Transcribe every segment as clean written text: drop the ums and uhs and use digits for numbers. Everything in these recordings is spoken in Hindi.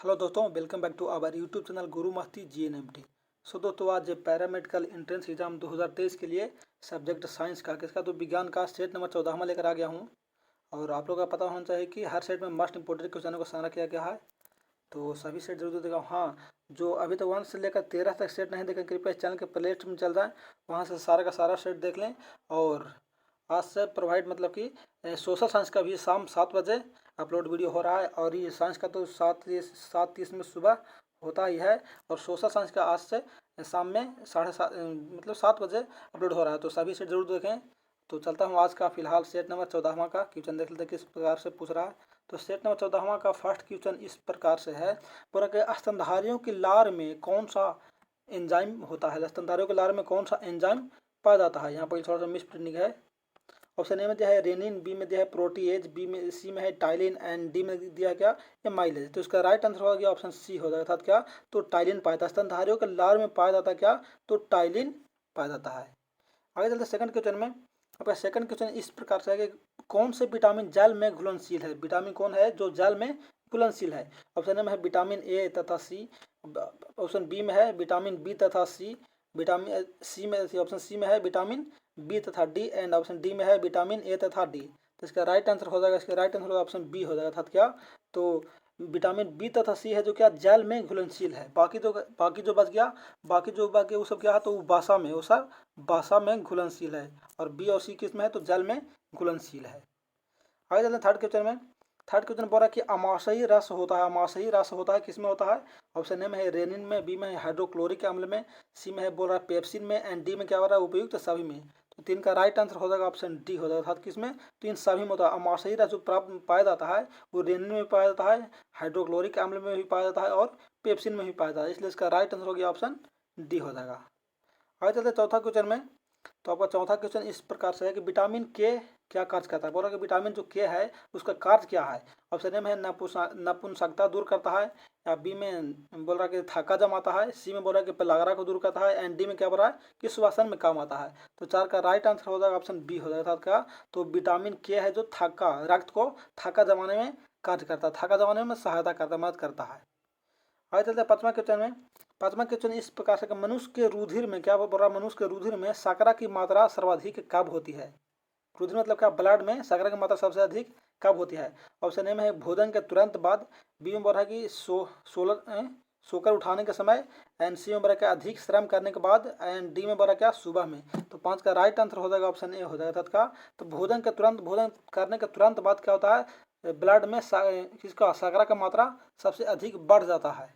हेलो दोस्तों, welcome back to our YouTube channel Guru Masti GNMT। सो दोस्तों, आज पैरामेडिकल एंट्रेंस एग्जाम 2023 के लिए सब्जेक्ट साइंस का किसका तो विज्ञान का सेट नंबर 14 में लेकर आ गया हूँ। और आप लोग का पता होना चाहिए कि हर सेट में मोस्ट इंपोर्टेंट क्वेश्चनों को सारा किया गया है, तो सभी सेट जरूर देखा। हाँ, जो अभी तक 1 से लेकर 13 तक सेट नहीं देखें, कृपया चैनल के प्लेलिस्ट में चल रहा है, वहाँ से सारा का सारा सेट देख लें। और आज से प्रोवाइड मतलब कि सोशल साइंस का भी शाम 7 बजे अपलोड वीडियो हो रहा है। और ये साइंस का तो 7:30 में सुबह होता ही है। और सोशल साइंस का आज से शाम में 7:30 मतलब 7 बजे अपलोड हो रहा है, तो सभी सेट जरूर देखें। तो चलता हूँ आज का फिलहाल सेट नंबर 14वां का क्वेश्चन देख लेते हैं किस प्रकार से पूछ रहा है। तो सेट नंबर 14वां का फर्स्ट क्वेश्चन इस प्रकार से है, पूरा के स्तनधारियों की लार में कौन सा एंजाइम होता है। स्तनधारियों की लार में कौन सा एंजाइम पाया जाता है। यहाँ पर थोड़ा सा मिस प्रिंटिंग है। ऑप्शन ए में दिया है रेनिन, बी में दिया है प्रोटीएज, सी में है टाइलिन एंड डी में दिया क्या एमाइलेज। तो इसका राइट आंसर हो गया ऑप्शन सी हो जाएगा। अर्थात क्या, तो टाइलिन पाया जाता है। स्तनधारियों के लार में पाया जाता है क्या, तो टाइलिन पाया जाता है। आगे चलते सेकंड क्वेश्चन में। आपका सेकंड क्वेश्चन इस प्रकार से है कि कौन से विटामिन जल में घुलनशील है। विटामिन कौन है जो जल में घुलनशील है। ऑप्शन ए में है विटामिन ए तथा सी, ऑप्शन बी में है विटामिन बी तथा सी, विटामिन सी में ऑप्शन सी में है विटामिन बी तथा डी, एंड ऑप्शन डी में है विटामिन ए तथा डी। तो इसका राइट आंसर हो जाएगा, इसका राइट आंसर होगा ऑप्शन बी हो जाएगा। अर्थात क्या, तो विटामिन बी तथा सी है जो क्या जल में घुलनशील है। बाकी जो बच गया, बाकी जो बाकी वो सब क्या है, तो वो बासा में, वो सब बासा में घुलनशील है। और बी और सी किस में है, तो जल में घुलनशील है। आगे चलते हैं थर्ड क्वेश्चन में। थर्ड क्वेश्चन बोल रहा है कि अमाशयी रस होता है। अमाशयी रस होता है किस में होता है। ऑप्शन ए में है रेनिन में, बी में है हाइड्रोक्लोरिक अम्ल में, सी में है बोल रहा है पेप्सिन में, एंड डी में क्या हो रहा है उपयुक्त सभी में। तो तीन का राइट आंसर हो जाएगा ऑप्शन डी हो जाएगा। अर्थात किसमें, तो इन सभी में होता है। अमाशयी रस जो प्राप्त पाया जाता है वो रेनिन में पाया जाता है, हाइड्रोक्लोरिक अम्ल में भी पाया जाता है और पेप्सिन में भी पाया जाता है। इसलिए इसका राइट आंसर हो गया ऑप्शन डी हो जाएगा। आगे चलते चौथा क्वेश्चन में। तो आपका चौथा क्वेश्चन इस प्रकार से है कि विटामिन के क्या कार्य करता है। बोला कि विटामिन जो के है उसका कार्य क्या है। ऑप्शन ए में है नपुंसकता दूर करता है, या बी में बोल रहा है कि थक्का जमाता है, सी में बोल रहा है कि पेलागरा को दूर करता है, एंड डी में क्या बोल रहा है कि श्वसन में काम आता है। तो चार का राइट आंसर हो जाएगा ऑप्शन बी हो जाएगा। का तो विटामिन के है जो थक्का, रक्त को थक्का जमाने में कार्य करता है, थक्का जमाने में सहायता करता है, मदद करता है। आगे चलते हैं पांचवा क्वेश्चन में। पांचवा क्वेश्चन इस प्रकार से मनुष्य के रुधिर में क्या बोल रहा है, मनुष्य के रुधिर में शर्करा की मात्रा सर्वाधिक कब होती है। रुधिर मतलब क्या, ब्लड में शर्करा की मात्रा सबसे अधिक कब होती है। ऑप्शन ए में है भोजन के तुरंत बाद, बी में बोल रहा है कि सोकर उठाने के समय, एंड सी में बोल रहा है क्या अधिक श्रम करने के बाद, एंड डी में बोल रहा है क्या सुबह में। तो पांच का राइट आंसर हो जाएगा ऑप्शन ए हो जाएगा। का तो भोजन करने के तुरंत बाद क्या होता है, ब्लड में किसका शर्करा का मात्रा सबसे अधिक बढ़ जाता है।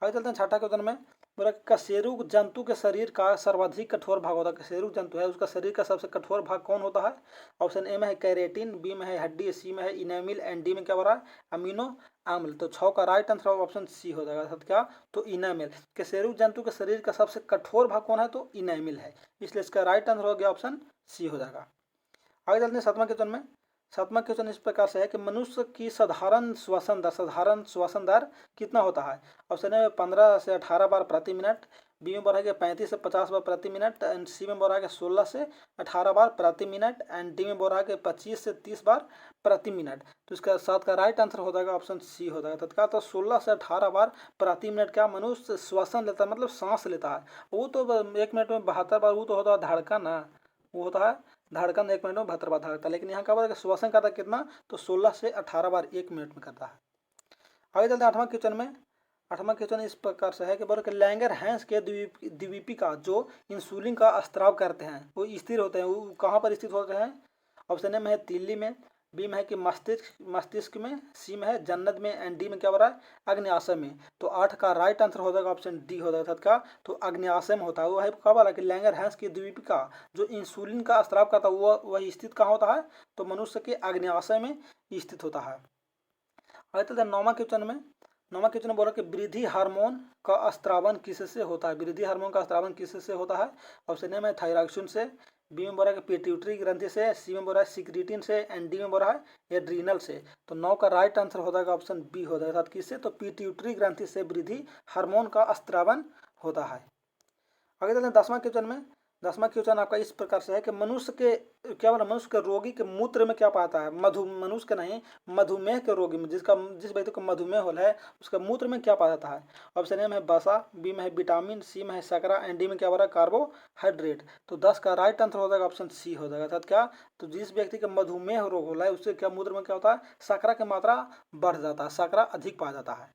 आगे चलते हैं छठा क्वेश्चन में। बोला कशेरुक जंतु के शरीर का सर्वाधिक कठोर भाग होता है। कशेरुक जंतु है उसका शरीर का सबसे कठोर भाग कौन होता है। ऑप्शन ए में है कैरेटिन, बी में है हड्डी, सी में है इनेमिल, एंड डी में क्या हो रहा है अमीनो अम्ल। तो 6 का राइट आंसर ऑप्शन सी हो जाएगा। अर्थात क्या, तो इनेमिल। कशेरुक जंतु के शरीर का सबसे कठोर भाग कौन है, तो इनेमिल है, इसलिए इसका राइट आंसर हो गया ऑप्शन सी हो जाएगा। आगे चलते हैं सातवां क्वेश्चन में। सातवां क्वेश्चन इस प्रकार से है कि मनुष्य की साधारण श्वसन दर कितना होता है। ऑप्शन ए 15 से 18 बार प्रति मिनट, बी में बोला है कि 35 से 50 बार प्रति मिनट, एंड सी में बोला है कि 16 से 18 बार प्रति मिनट, एंड डी में बोला है कि 25 से 30 बार प्रति मिनट। तो इसका सात का राइट आंसर हो जाएगा ऑप्शन सी हो जाएगा। तत्काल तो 16 से 18 बार प्रति मिनट क्या मनुष्य श्वसन लेता है, मतलब सांस लेता है। वो तो 1 मिनट में 72 बार, वो तो होता है धड़कन ना, वो होता है धड़कन 1 मिनट में 72 बार धड़कता है। लेकिन यहाँ क्या बोला कि श्वसन करता है कितना, तो 16 से 18 बार 1 मिनट में करता है। आगे चलते हैं आठवां क्वेश्चन में। आठवां क्वेश्चन इस प्रकार से है कि बोला कि लैंगर-हैंस के द्वीपिका जो इंसुलिन का स्त्राव करते हैं वो स्थिर होते हैं, वो कहाँ पर स्थित होते हैं। ऑप्शन ए में है तिल्ली में, बी में है कि मस्तिष्क में, सी में है जन्नत में, एंड डी में क्या हो रहा है अग्न्याशय में। तो 8 का राइट आंसर हो जाएगा ऑप्शन डी हो जाएगा। का तो अग्न्याशय में होता है। वो है कब वाला कि लैंगर-हैंस की द्वीपिका जो इंसुलिन का स्त्राव करता है वह स्थित कहाँ होता है, तो मनुष्य के अग्न्याशय में स्थित होता है। आगे चलते हैं नौवां क्वेश्चन में। नौवां क्वेश्चन बोला कि वृद्धि हार्मोन का स्त्रावन किससे होता है। वृद्धि हार्मोन का स्त्रावन किससे होता है। ऑप्शन ए में थायरॉक्सिन से, बी में बोला है पिट्यूटरी ग्रंथि से, सी में बोला है सिक्रीटिन से, एंड डी में बोला है एड्रीनल से। तो 9 का राइट आंसर हो जाएगा ऑप्शन बी हो जाएगा। किससे, तो पिट्यूटरी ग्रंथि से वृद्धि हार्मोन का स्त्रावन होता है। आगे चलते हैं 10वां क्वेश्चन में। 10वां क्वेश्चन आपका इस प्रकार से है कि मनुष्य के क्या बोला, मनुष्य के रोगी के मूत्र में क्या पाता है? मनुष्य के नहीं, मधुमेह के रोगी में, जिस व्यक्ति को मधुमेह हो है उसका मूत्र में क्या पाया जाता है? ऑप्शन ए में है वसा, बी में है विटामिन, सी में है शकरा एंड डी में क्या हो रहा है? कार्बोहाइड्रेट। तो 10 का राइट आंसर हो जाएगा ऑप्शन सी हो जाएगा। अर्थात क्या, तो जिस व्यक्ति का मधुमेह रोग हो रहा है उससे क्या मूत्र में क्या होता है? शकरा की मात्रा बढ़ जाता है, शकरा अधिक पाया जाता है।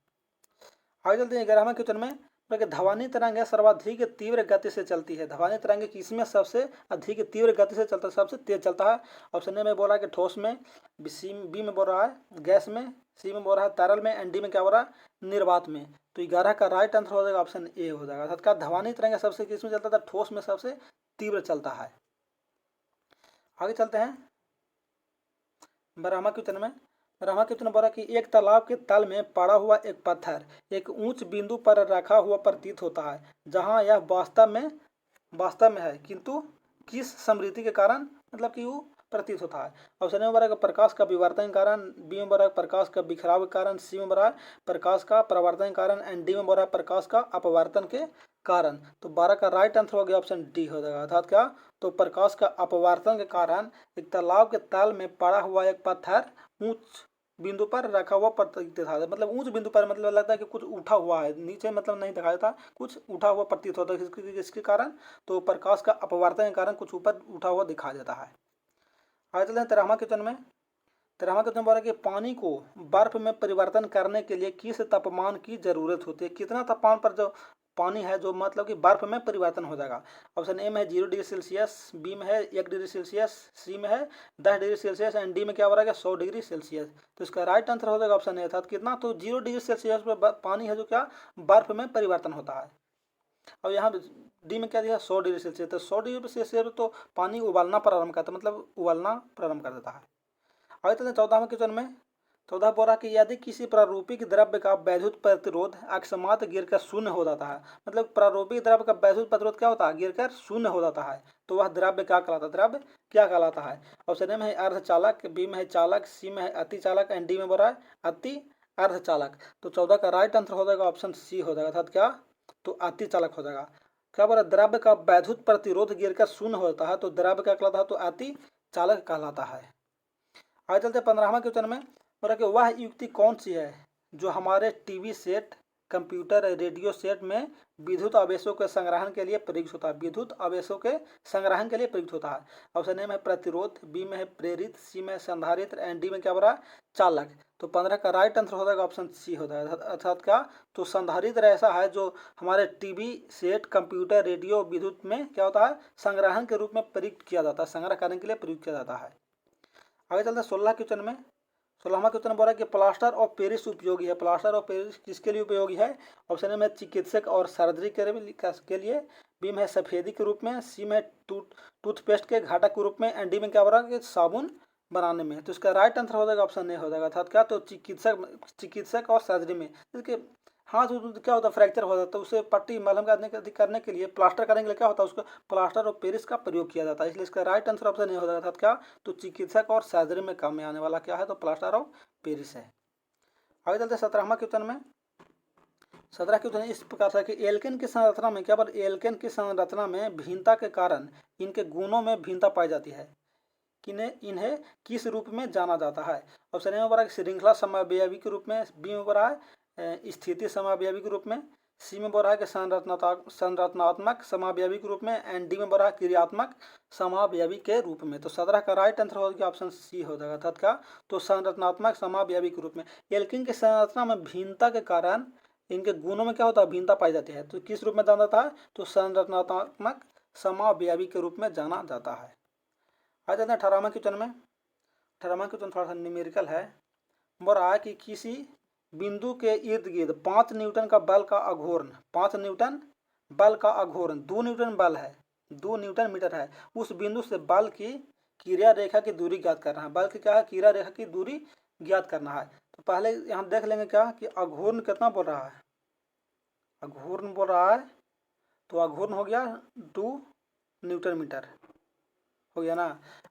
आगे चलते हैं 11वें क्वेश्चन में। कि धवानी तरंगें सर्वाधिक तीव्र गति से चलती है। धवानी तरंगें किसमें सबसे अधिक तीव्र गति से चलता है, सबसे तेज चलता है? ऑप्शन ए में बोल रहा है कि ठोस में, बी में बोल रहा है गैस में, सी में बोल रहा है तरल में एंड डी में क्या हो रहा है? निर्वात में। तो 11 का राइट आंसर हो जाएगा ऑप्शन ए हो जाएगा। अर्थात क्या, धवानी तरंगें सबसे किसमें चलता था? ठोस में सबसे तीव्र चलता है। आगे चलते हैं 12वां क्वेश्चन में। ब्रह्मा के बोला कि एक तालाब के तल में पड़ा हुआ एक पत्थर एक ऊंच बिंदु पर रखा हुआ प्रतीत होता है, जहां यह वास्तव में है, किंतु किस समृद्धि के कारण मतलब कि वो प्रतीत होता है? ऑप्शन ए में प्रकाश का विवर्तन के कारण, बी में बोला प्रकाश का बिखराव के कारण, सी में बोला प्रकाश का प्रवर्तन के कारण एंड डी में बोला प्रकाश का अपवर्तन के कारण। तो 12 का राइट आंसर हो गया ऑप्शन डी हो जाएगा। अर्थात क्या, तो प्रकाश का अपवर्तन के कारण एक तालाब के तल में पड़ा हुआ एक पत्थर ऊंच बिंदु पर रखा हुआ प्रतीत होता है। मतलब ऊंच बिंदु पर मतलब लगता है कि कुछ उठा हुआ है, नीचे मतलब नहीं दिखाई देता, कुछ उठा हुआ प्रतीत होता है। इसके कारण, तो प्रकाश का अपवर्तन के कारण कुछ ऊपर उठा हुआ दिखाई देता है। आगे चलते हैं 13वां क्वेश्चन में। 13वां क्वेश्चन बोला कि पानी को बर्फ में परिवर्तन करने के लिए किस तापमान की जरूरत होती है? कितना तापमान पर जो पानी है जो मतलब कि बर्फ में परिवर्तन हो जाएगा? ऑप्शन ए में है 0 डिग्री सेल्सियस, बी में है 1 डिग्री सेल्सियस, सी में है 10 डिग्री सेल्सियस एंड डी में क्या हो रहा है? 100 डिग्री सेल्सियस। तो इसका राइट आंसर हो जाएगा ऑप्शन ए। था कितना, तो 0 डिग्री सेल्सियस पर पानी है जो क्या बर्फ में परिवर्तन होता है। अब यहाँ डी में क्या दिया? 100 डिग्री सेल्सियस। तो 100 डिग्री सेल्सियस तो पानी उबालना प्रारंभ करता है, मतलब उबालना प्रारंभ कर देता है। आगे चलते हैं 14वें क्वेश्चन में। 14 बोल रहा कि यदि किसी प्रारूपिक द्रव्य का वैद्युत प्रतिरोध अकस्मात गिरकर शून्य हो जाता है, मतलब प्रारूपिक द्रव्य का वैद्युत प्रतिरोध क्या होता है? गिरकर शून्य हो जाता है, तो वह द्रव्य क्या कहलाता है? द्रव्य क्या कहलाता है? ऑप्शन ए में है अर्धचालक, बी में है चालक, सी में है अतिचालक एंड डी में बोल रहा है अति अर्धचालक। तो 14 का राइट आंसर हो जाएगा ऑप्शन सी हो जाएगा। अर्थात क्या, तो अतिचालक हो जाएगा। क्या बोला? द्रव्य का वैद्युत प्रतिरोध गिरकर शून्य होता है तो द्रव्य क्या कहलाता है? तो अति चालक कहलाता है। आगे चलते 15वां क्वेश्चन में। बोला कि वह युक्ति कौन सी है जो हमारे TV set, computer, radio set में विद्युत आवेशों के संग्रहण के लिए प्रयुक्त होता है? विद्युत आवेशों के संग्रहण के लिए प्रयुक्त होता है। ऑप्शन ए में प्रतिरोध, बी में है प्रेरित, सी में संधारित्र एंड डी में क्या बोला? चालक। तो 15 का राइट आंसर हो जाएगा ऑप्शन सी हो जाएगा। अर्थात क्या, तो संधारित्र ऐसा है जो हमारे टीवी सेट, कंप्यूटर, रेडियो विद्युत में क्या होता है? संग्रहण के रूप में प्रयुक्त किया जाता है, संग्रह करने के लिए प्रयुक्त किया जाता है। आगे चलते हैं 16 क्वेश्चन में। 16वां क्वेश्चन बोला कि प्लास्टर ऑफ पेरिस उपयोगी है। प्लास्टर ऑफ पेरिस किसके लिए उपयोगी है? ऑप्शन ए में चिकित्सक और सर्जरी के लिए, बी में सफेदी के रूप में, सी में टूथपेस्ट के घटक के रूप में एंड डी में क्या बोला? कि साबुन बनाने में। तो इसका राइट आंसर हो जाएगा ऑप्शन ए हो जाएगा। अर्थात क्या, तो चिकित्सक और सर्जरी में। इसके हाथ क्या होता है? फ्रैक्चर हो जाता है, उसे पट्टी मलहम करने के लिए, प्लास्टर करने के लिए क्या होता है? उसको प्लास्टर ऑफ पेरिस का प्रयोग किया जाता है। इसलिए इसका राइट आंसर ऑप्शन ए हो जाएगा। क्या, तो चिकित्सक और सर्जरी में काम में आने वाला क्या है? तो प्लास्टर ऑफ पेरिस है। आगे चलते 17वां क्वेश्चन में। 17 क्वेश्चन इस प्रकार से कि एल्केन की संरचना में क्या बोल? एल्केन की संरचना में भिन्नता के कारण इनके गुणों में भिन्नता पाई जाती है। इन्हें किस रूप में जाना जाता है? ऑप्शन ए में बोला श्रृंखला समव्ययी के रूप में, बी में बोला है स्थिति समव्ययी के रूप में, सी में बोल रहा है कि संरचनात्मक समावयवी के रूप में एंड डी में बोल रहा है क्रियात्मक समावयवी के रूप में। तो 17 का राइट आंसर हो गया ऑप्शन सी हो जाएगा। अर्थात क्या, तो संरचनात्मक समावयवी के रूप में। एल्किन की संरचना में भिन्नता के कारण इनके गुणों में क्या होता है? भिन्नता पाई जाती है। तो किस रूप में जाना जाता है? तो संरचनात्मक समावयवी के रूप में जाना जाता है। आ जाते हैं 18वां क्वेश्चन में। 18वां क्वेश्चन थोड़ा सा न्यूमेरिकल है। बोल रहा है कि किसी बिंदु के इर्द गिर्द 5 न्यूटन का बल का अघूर्ण, 5 न्यूटन बल का अघूर्ण 2 न्यूटन बल है, 2 न्यूटन मीटर है। उस बिंदु से बल की क्रिया रेखा की दूरी ज्ञात करना है। बल की क्या है? क्रिया रेखा की दूरी ज्ञात करना है। तो पहले यहाँ देख लेंगे क्या कि अघूर्ण कितना बोल रहा है? अघूर्ण बोल रहा है, तो अघूर्ण हो गया 2 न्यूटन मीटर हो गया ना।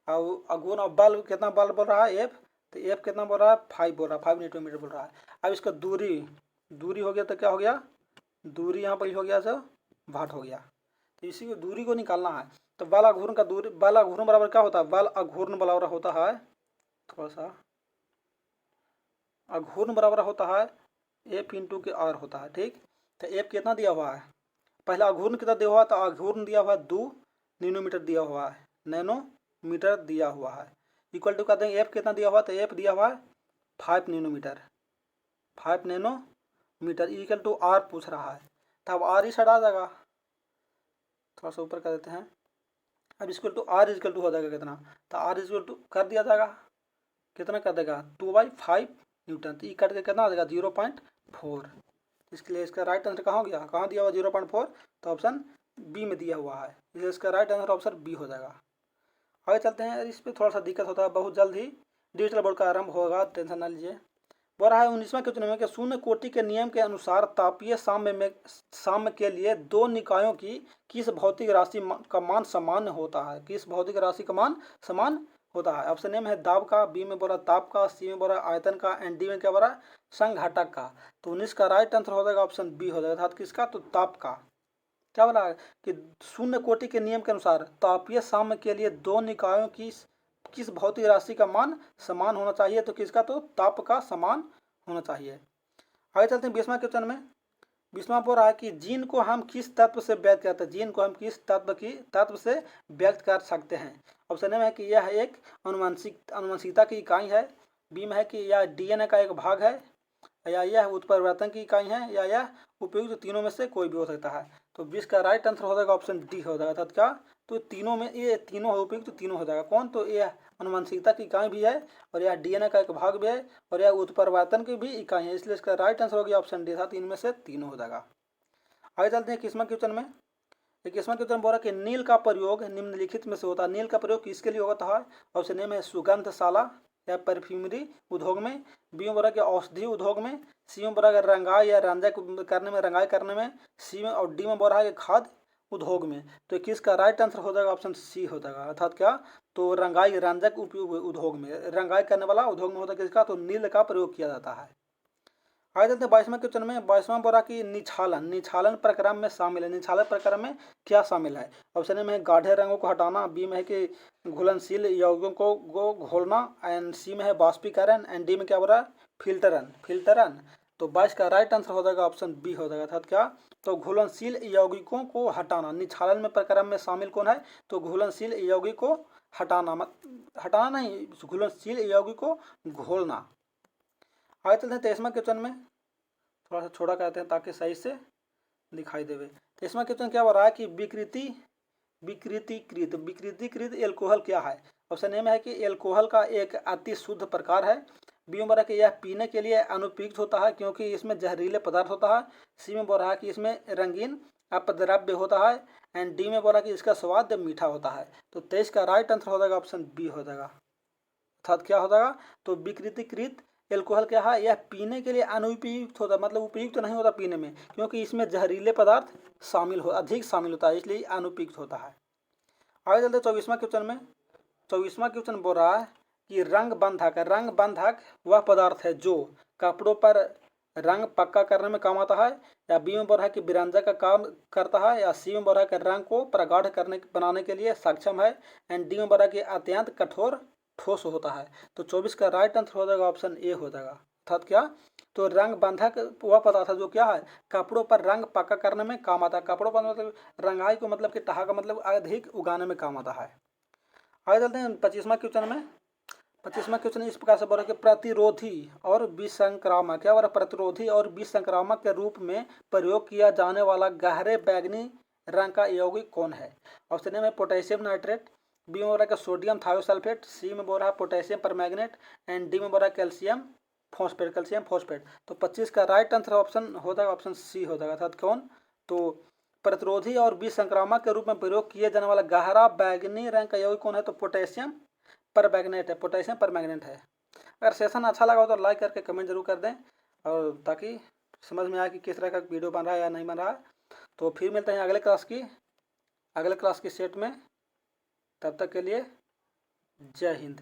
और अघूर्ण और बल कितना बल बोल रहा है? एफ। तो एफ कितना बोल रहा है? 5 बोल रहा है, 5 न्यूटन मीटर बोल रहा है। अब इसका दूरी हो गया तो क्या हो गया? दूरी यहाँ पर हो गया सो वाट हो गया। तो इसी को दूरी को निकालना है। तो बल आघूर्ण का दूरी, बल आघूर्ण बराबर क्या होता है, बल आघूर्ण बराबर होता है, थोड़ा सा, आघूर्ण बराबर होता है एफ इंटू के आर होता है। ठीक, तो एफ कितना दिया हुआ है, पहला आघूर्ण कितना दिया हुआ है, तो आघूर्ण दिया हुआ है 2 नैनोमीटर दिया हुआ है, नैनोमीटर दिया हुआ है, इक्वल टू कर देंगे एफ कितना दिया हुआ है, तो एफ दिया हुआ है 5 nanometer, 5 nanometer equal to R पूछ रहा है। तो अब आर ही हटा जाएगा, थोड़ा सा ऊपर कर देते हैं। अब equal to R equal to हो जाएगा कितना, तो आर इक्वल टू कर दिया जाएगा, कितना कर देगा 2/5 न्यूटन, तो ई कट के कितना आ जाएगा 0.4। इसके लिए इसका राइट आंसर कहाँ हो गया, कहाँ दिया हुआ 0.4, तो ऑप्शन बी में दिया हुआ है, इसलिए इसका राइट आंसर ऑप्शन बी हो जाएगा। आगे चलते हैं, इस पर थोड़ा सा दिक्कत होता है, बहुत जल्द ही डिजिटल बोर्ड का आरंभ होगा, टेंशन ना लीजिए। बोल रहा है 19वां क्वेश्चन में कि शून्य कोटि के नियम के अनुसार तापीय साम्य के लिए दो निकायों की किस भौतिक राशि का मान सामान्य होता है, किस भौतिक राशि का मान समान होता है। ऑप्शन ए में है दाब का, बी में बोला ताप का, सी में बोला आयतन का, एंड डी में क्या बोला संघटक का। तो 19 का राइट आंसर हो जाएगा ऑप्शन बी हो जाएगा, अर्थात किसका, तो ताप का। क्या बोला है कि शून्य कोटि के नियम के अनुसार तापीय साम्य के लिए दो निकायों की किस भौतिक राशि का मान समान होना चाहिए, तो किसका, तो ताप का समान होना चाहिए। आगे चलते हैं 20वां क्वेश्चन में। 20वां बोल रहा है कि जीन को हम किस तत्व से व्यक्त करते हैं, जीन को हम किस तत्व से व्यक्त कर सकते हैं। ऑप्शन ए में है कि यह एक अनुवांशिकता की इकाई है, बी में है कि यह डीएनए का एक भाग है, या यह उत्परिवर्तन की इकाई है, या यह उपयुक्त तीनों में से कोई भी हो सकता है। तो 20 का राइट आंसर हो जाएगा ऑप्शन डी हो जाएगा, अर्थात क्या, तो तीनों में ये तीनों उपयुक्त तीनों हो जाएगा। कौन, तो यह अनुवांशिकता की इकाई भी है, और यह डीएनए का एक भाग भी है, और यह उत्परिवर्तन की भी इकाई है, इसलिए इसका राइट आंसर हो गया ऑप्शन डी, अर्थात इनमें से तीनों हो जाएगा। आगे चलते हैं 21वां क्वेश्चन में। 21वां क्वेश्चन बोल रहा है कि नील का प्रयोग निम्नलिखित में से होता है, नील का प्रयोग किसके लिए होता है। ऑप्शन ए में सुगंधशाला या परफ्यूमरी उद्योग में, बी में बोला कि औषधि उद्योग में, सी में बोला कि रंगाई या रंजक करने में, रंगाई करने में, सी में, और डी में बोल रहा है कि खाद्य उद्योग में। तो किसका राइट आंसर हो जाएगा ऑप्शन सी हो जाएगा, अर्थात क्या, तो रंगाई रंजक उपयोग उद्योग में, रंगाई करने वाला उद्योग में होता है किसका, तो नील का प्रयोग किया जाता है। आगे चलते हैं 22वां क्वेश्चन में। 22वां बोला कि निछालन प्रक्रम में शामिल है, निछालन प्रक्रम में क्या शामिल है। ऑप्शन ए में है गाढ़े रंगों को हटाना, बी में है कि घुलनशील यौगिकों को घोलना, एंड सी में है बाष्पीकरण, एंड डी में क्या बोला फिल्टरन। तो 22 का राइट आंसर हो जाएगा ऑप्शन बी हो जाएगा, अर्थात क्या, तो घुलनशील यौगिकों को हटाना। निछालन में प्रक्रम में शामिल कौन है, तो घुलनशील यौगिक को हटाना नहीं, घुलनशील यौगिक को घोलना। आगे चलते हैं 23वां क्वेश्चन में, थोड़ा सा छोटा करते हैं ताकि सही से दिखाई देवे। 23वां क्वेश्चन क्या हो रहा है कि विकृतीकृत एल्कोहल क्या है। ऑप्शन ए में है कि एल्कोहल का एक अति शुद्ध प्रकार है, बी में बोल रहा है कि यह पीने के लिए अनुपयुक्त होता है क्योंकि इसमें जहरीले पदार्थ होता है, सी में बोल रहा है कि इसमें रंगीन अपद्रव्य होता है, एंड डी में बोल रहा है कि इसका स्वाद मीठा होता है। तो 23 का राइट आंसर हो जाएगा ऑप्शन बी हो जाएगा, अर्थात क्या हो जाएगा, तो विकृतीकृत एल्कोहल क्या है, यह पीने के लिए अनुपयुक्त होता है, मतलब उपयुक्त नहीं होता पीने में, क्योंकि इसमें जहरीले पदार्थ अधिक शामिल होता है, इसलिए अनुपयुक्त होता है। आगे चलते 24वां क्वेश्चन में। 24वां क्वेश्चन बोल रहा है कि रंग बंधक वह पदार्थ है जो कपड़ों पर रंग पक्का करने में काम आता है, या बी में बोल रहा है कि विरंजक का काम करता है, या सी में बोल रहा है कि रंग को प्रगाढ़ बनाने के लिए सक्षम है, एंड डी में बोल रहा है कि अत्यंत कठोर ठोस होता है। तो 24 का राइट आंसर हो जाएगा ऑप्शन ए हो जाएगा, अर्थात क्या, तो रंग बंधक वह पदार्थ है जो क्या है, कपड़ों पर रंग पक्का करने में काम आता है, कपड़ों पर मतलब रंगाई को मतलब कि टहा का मतलब अधिक उगाने में काम आता है। आगे चलते हैं 25वां क्वेश्चन में। 25वां क्वेश्चन इस प्रकार से बोला कि प्रतिरोधी और विसंक्रामक, क्या बोला, प्रतिरोधी और विसंक्रामक के रूप में प्रयोग किया जाने वाला गहरे बैंगनी रंग का यौगिक कौन है। ऑप्शन ए में पोटेशियम नाइट्रेट, बी में बोल रहा है सोडियम थायोसल्फेट, सी में बोल रहा है पोटेशियम परमैंगनेट, एंड डी में बोल रहा है कैल्शियम फॉस्फेट। तो 25 का राइट आंसर ऑप्शन हो जाएगा ऑप्शन सी हो जाएगा, अर्थात कौन, तो प्रतिरोधी और विसंक्रामक के रूप में प्रयोग किए जाने वाला गहरा बैंगनी रंग का यौगिक कौन है, तो पोटेशियम परमैंगनेट है। अगर सेशन अच्छा लगा हो तो लाइक करके कमेंट जरूर कर दें, और ताकि समझ में आए कि किस तरह का वीडियो बन रहा है या नहीं बन रहा है। तो फिर मिलते हैं अगले क्लास की सेट में, तब तक के लिए जय हिंद।